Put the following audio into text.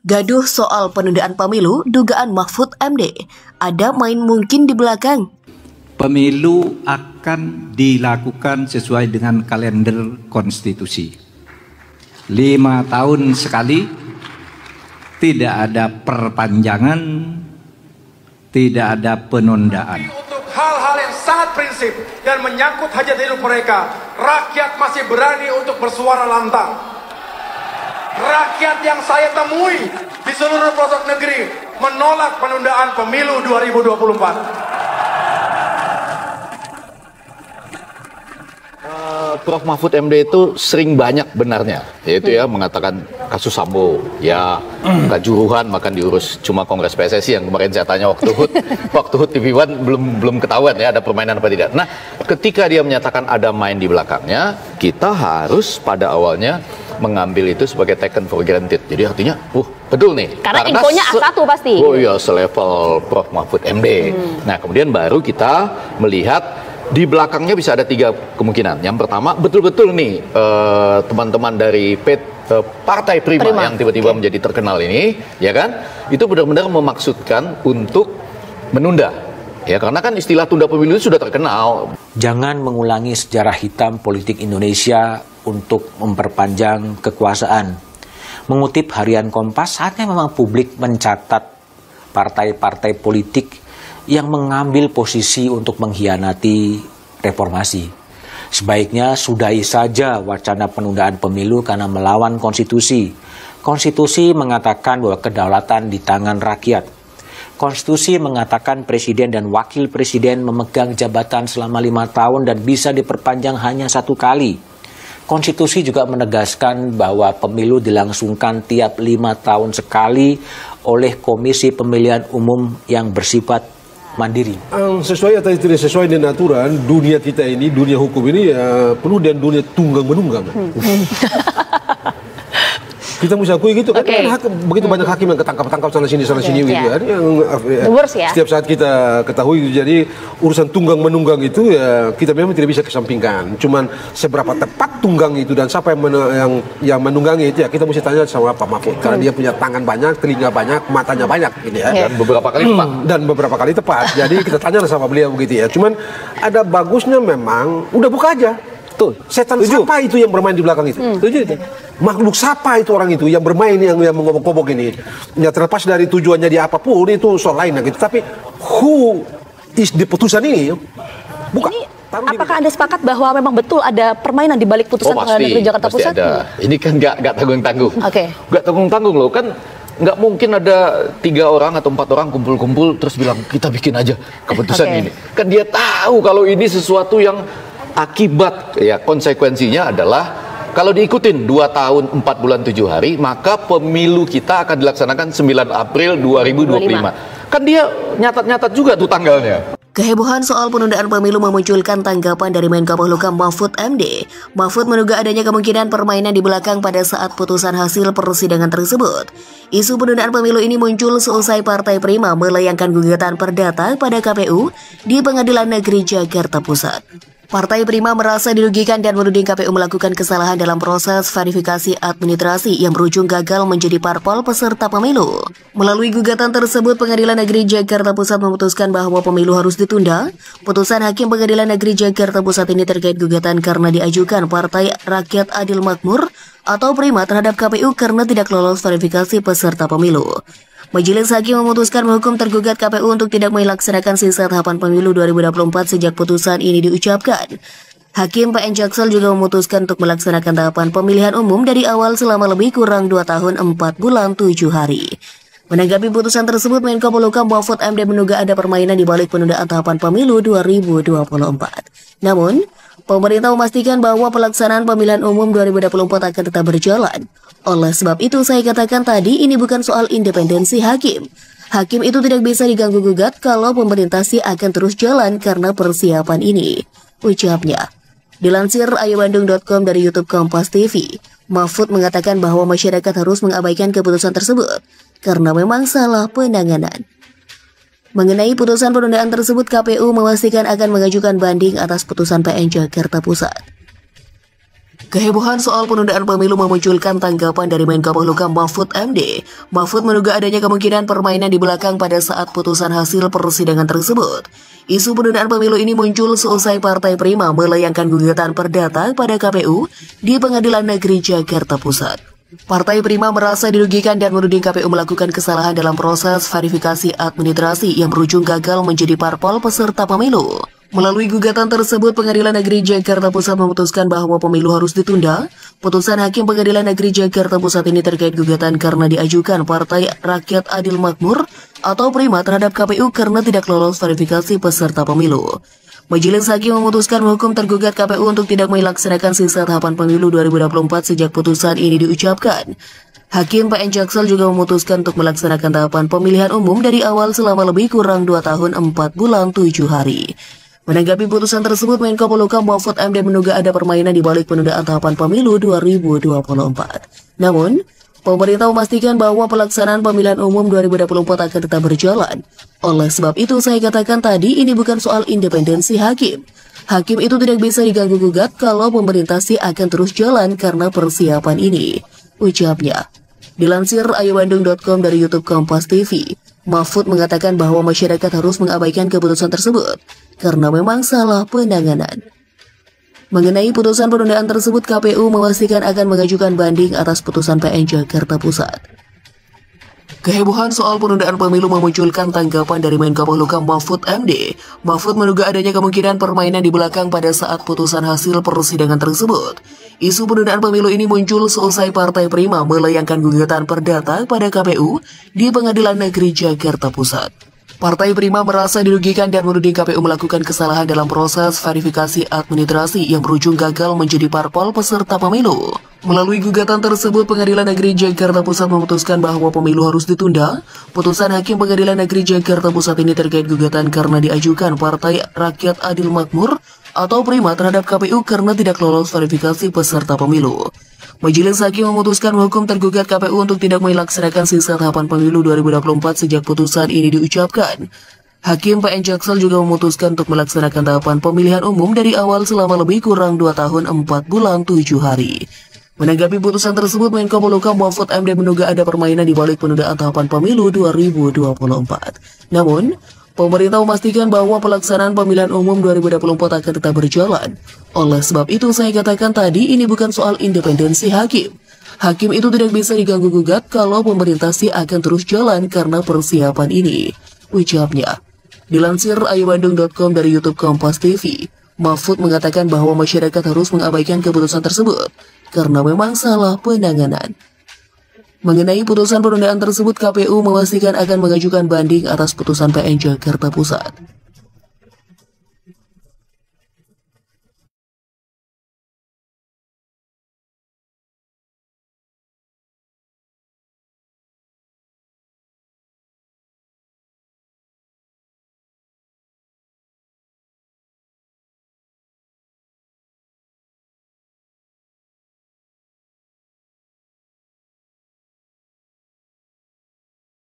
Gaduh soal penundaan pemilu, dugaan Mahfud MD. Ada main mungkin di belakang. Pemilu akan dilakukan sesuai dengan kalender konstitusi. 5 tahun sekali, tidak ada perpanjangan, tidak ada penundaan. Untuk hal-hal yang sangat prinsip dan menyangkut hajat hidup mereka, rakyat masih berani untuk bersuara lantang. Rakyat yang saya temui di seluruh pelosok negeri menolak penundaan pemilu 2024. Prof. Mahfud MD itu sering banyak benarnya, yaitu ya mengatakan kasus Sambo, ya Kanjuruhan makan diurus cuma Kongres PSSI yang kemarin saya tanya waktu HUT TV One belum ketahuan ya ada permainan apa tidak. Nah, ketika dia menyatakan ada main di belakangnya, kita harus pada awalnya mengambil itu sebagai taken for granted. Jadi artinya, betul nih. Karena infonya A1 pasti. Oh iya, selevel Prof. Mahfud MD. Nah, kemudian baru kita melihat di belakangnya bisa ada 3 kemungkinan. Yang pertama, betul-betul nih teman-teman dari Partai Prima yang tiba-tiba menjadi terkenal ini, ya kan? Itu benar-benar memaksudkan untuk menunda. Ya, karena kan istilah tunda pemilu itu sudah terkenal. Jangan mengulangi sejarah hitam politik Indonesia untuk memperpanjang kekuasaan. Mengutip harian Kompas, saatnya memang publik mencatat partai-partai politik yang mengambil posisi untuk mengkhianati reformasi. Sebaiknya sudahi saja wacana penundaan pemilu karena melawan konstitusi. Konstitusi mengatakan bahwa kedaulatan di tangan rakyat. Konstitusi mengatakan presiden dan wakil presiden memegang jabatan selama 5 tahun dan bisa diperpanjang hanya 1 kali. Konstitusi juga menegaskan bahwa pemilu dilangsungkan tiap 5 tahun sekali oleh Komisi Pemilihan Umum yang bersifat mandiri. Sesuai atau tidak sesuai dengan aturan, dunia kita ini, dunia hukum ini penuh dengan dunia tunggang-menunggang. Kita mesti akui gitu kan, begitu banyak hakim yang ketangkap-tangkap sana sini gitu kan. Setiap saat kita ketahui, jadi urusan tunggang-menunggang itu ya kita memang tidak bisa kesampingkan. Cuman seberapa tepat tunggang itu dan siapa yang menunggangi itu ya kita mesti tanya sama Pak Mahfud. Karena dia punya tangan banyak, telinga banyak, matanya banyak gitu ya. Dan beberapa kali tepat. Jadi kita tanya sama beliau begitu ya. Cuman ada bagusnya memang udah buka aja. Tuh, setan siapa itu yang bermain di belakang itu? Makhluk siapa itu orang itu yang bermain yang mengobok-obok ini? Ya terlepas dari tujuannya dia apapun itu soal lain gitu. Tapi who is the putusan ini? Bukan. Apakah Anda sepakat bahwa memang betul ada permainan di balik putusan Pengadilan Negeri Jakarta Pusat? Ada. Ini kan nggak tanggung-tanggung. Nggak tanggung-tanggung loh kan. Nggak mungkin ada 3 orang atau 4 orang kumpul-kumpul terus bilang kita bikin aja keputusan ini. Kan dia tahu kalau ini sesuatu yang akibat ya konsekuensinya adalah kalau diikutin 2 tahun 4 bulan 7 hari maka pemilu kita akan dilaksanakan 9 April 2025. Kan dia nyatat-nyatat juga tuh tanggalnya. Kehebohan soal penundaan pemilu memunculkan tanggapan dari Menko Polhukam Mahfud MD. Mahfud menduga adanya kemungkinan permainan di belakang pada saat putusan hasil persidangan tersebut. Isu penundaan pemilu ini muncul seusai Partai Prima melayangkan gugatan perdata pada KPU di Pengadilan Negeri Jakarta Pusat. Partai Prima merasa dirugikan dan menuding KPU melakukan kesalahan dalam proses verifikasi administrasi yang berujung gagal menjadi parpol peserta pemilu. Melalui gugatan tersebut, Pengadilan Negeri Jakarta Pusat memutuskan bahwa pemilu harus ditunda. Putusan Hakim Pengadilan Negeri Jakarta Pusat ini terkait gugatan karena diajukan Partai Rakyat Adil Makmur atau Prima terhadap KPU karena tidak lolos verifikasi peserta pemilu. Majelis Hakim memutuskan menghukum tergugat KPU untuk tidak melaksanakan sisa tahapan pemilu 2024 sejak putusan ini diucapkan. Hakim PN Jaksel juga memutuskan untuk melaksanakan tahapan pemilihan umum dari awal selama lebih kurang 2 tahun 4 bulan 7 hari. Menanggapi putusan tersebut, Menko Polhukam Mahfud MD menduga ada permainan di balik penundaan tahapan pemilu 2024. Namun, pemerintah memastikan bahwa pelaksanaan pemilihan umum 2024 akan tetap berjalan. Oleh sebab itu, saya katakan tadi ini bukan soal independensi hakim. Hakim itu tidak bisa diganggu-gugat kalau pemerintah sih akan terus jalan karena persiapan ini, ucapnya. Dilansir ayobandung.com dari YouTube Kompas TV, Mahfud mengatakan bahwa masyarakat harus mengabaikan keputusan tersebut karena memang salah penanganan. Mengenai putusan penundaan tersebut, KPU memastikan akan mengajukan banding atas putusan PN Jakarta Pusat. Kehebohan soal penundaan pemilu memunculkan tanggapan dari Menko Polhukam Mahfud MD. Mahfud menduga adanya kemungkinan permainan di belakang pada saat putusan hasil persidangan tersebut. Isu penundaan pemilu ini muncul seusai Partai Prima melayangkan gugatan perdata pada KPU di Pengadilan Negeri Jakarta Pusat. Partai Prima merasa dirugikan dan menuding KPU melakukan kesalahan dalam proses verifikasi administrasi yang berujung gagal menjadi parpol peserta pemilu. Melalui gugatan tersebut, Pengadilan Negeri Jakarta Pusat memutuskan bahwa pemilu harus ditunda. Putusan Hakim Pengadilan Negeri Jakarta Pusat ini terkait gugatan karena diajukan Partai Rakyat Adil Makmur atau Prima terhadap KPU karena tidak lolos verifikasi peserta pemilu. Majelis Hakim memutuskan menghukum tergugat KPU untuk tidak melaksanakan sisa tahapan pemilu 2024 sejak putusan ini diucapkan. Hakim PN Jaksel juga memutuskan untuk melaksanakan tahapan pemilihan umum dari awal selama lebih kurang 2 tahun 4 bulan 7 hari. Menanggapi putusan tersebut, Menko Polhukam Mahfud MD menduga ada permainan di balik penundaan tahapan pemilu 2024. Namun, pemerintah memastikan bahwa pelaksanaan pemilihan umum 2024 akan tetap berjalan. Oleh sebab itu, saya katakan tadi ini bukan soal independensi hakim. Hakim itu tidak bisa diganggu-gugat kalau pemerintah sih akan terus jalan karena persiapan ini, ucapnya. Dilansir ayobandung.com dari YouTube Kompas TV, Mahfud mengatakan bahwa masyarakat harus mengabaikan keputusan tersebut karena memang salah penanganan. Mengenai putusan penundaan tersebut, KPU memastikan akan mengajukan banding atas putusan PN Jakarta Pusat. Kehebohan soal penundaan pemilu memunculkan tanggapan dari Menko Polhukam Mahfud MD. Mahfud menduga adanya kemungkinan permainan di belakang pada saat putusan hasil persidangan tersebut. Isu penundaan pemilu ini muncul seusai Partai Prima melayangkan gugatan perdata pada KPU di Pengadilan Negeri Jakarta Pusat. Partai Prima merasa dirugikan dan menuding KPU melakukan kesalahan dalam proses verifikasi administrasi yang berujung gagal menjadi parpol peserta pemilu. Melalui gugatan tersebut, Pengadilan Negeri Jakarta Pusat memutuskan bahwa pemilu harus ditunda. Putusan Hakim Pengadilan Negeri Jakarta Pusat ini terkait gugatan karena diajukan Partai Rakyat Adil Makmur atau Prima terhadap KPU karena tidak lolos verifikasi peserta pemilu. Majelis Hakim memutuskan menghukum tergugat KPU untuk tidak melaksanakan sisa tahapan pemilu 2024 sejak putusan ini diucapkan. Hakim PN Jaksel juga memutuskan untuk melaksanakan tahapan pemilihan umum dari awal selama lebih kurang 2 tahun 4 bulan 7 hari. Menanggapi putusan tersebut, Menko Polhukam Mahfud MD menduga ada permainan di balik penundaan tahapan pemilu 2024. Namun, pemerintah memastikan bahwa pelaksanaan pemilihan umum 2024 akan tetap berjalan. Oleh sebab itu, saya katakan tadi ini bukan soal independensi hakim. Hakim itu tidak bisa diganggu-gugat kalau pemerintah sih akan terus jalan karena persiapan ini, ucapnya. Dilansir ayobandung.com dari YouTube Kompas TV, Mahfud mengatakan bahwa masyarakat harus mengabaikan keputusan tersebut karena memang salah penanganan. Mengenai putusan penundaan tersebut, KPU memastikan akan mengajukan banding atas putusan PN Jakarta Pusat.